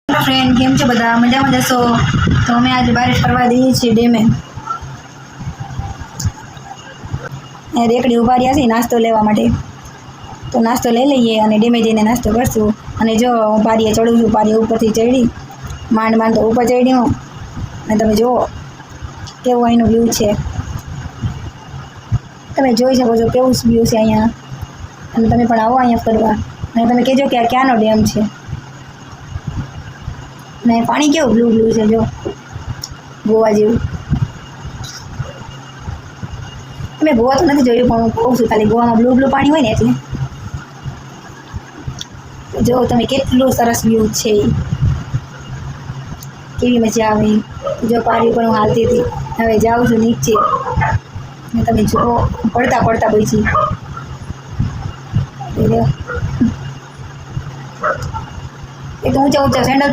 friend કેમ છો બધા મજામાં જશો તો અમે આજે બહાર ફરવા જઈએ છીએ ડેમે રેકડી ઉભા રહ્યા છીએ નાસ્તો લેવા માટે તો નાસ્તો લઈ લઈએ અને ડેમે જઈને નાસ્તો કરશું અને જો હું પારીએ ચડું છું પારી ઉપરથી ચડી માંડ તો ઉપર ચડ્યું અને તમે જુઓ કેવું અહીંનું વ્યૂ છે તમે જોઈ શકો છો કેવું વ્યૂ છે અહીંયા અને તમે પણ આવો અહીંયા ફરવા અને તમે કહેજો કે આ ક્યાંનો ડેમ છે ને પાણી કેવું બ્લુ છે જો ગોવા જેવું મેં ગોવા તો નથી જોયું પણ હું કહું છું ખાલી ગોવામાં બ્લુ પાણી હોય ને એટલે જો તમે કેટલું સરસ વ્યૂ છે કેવી મજા આવે જો પારી પર હું હાલતી હતી હવે જાઉં છું નીચે ને તમે જો પડતા પછી એક ઊંચા સેન્ડલ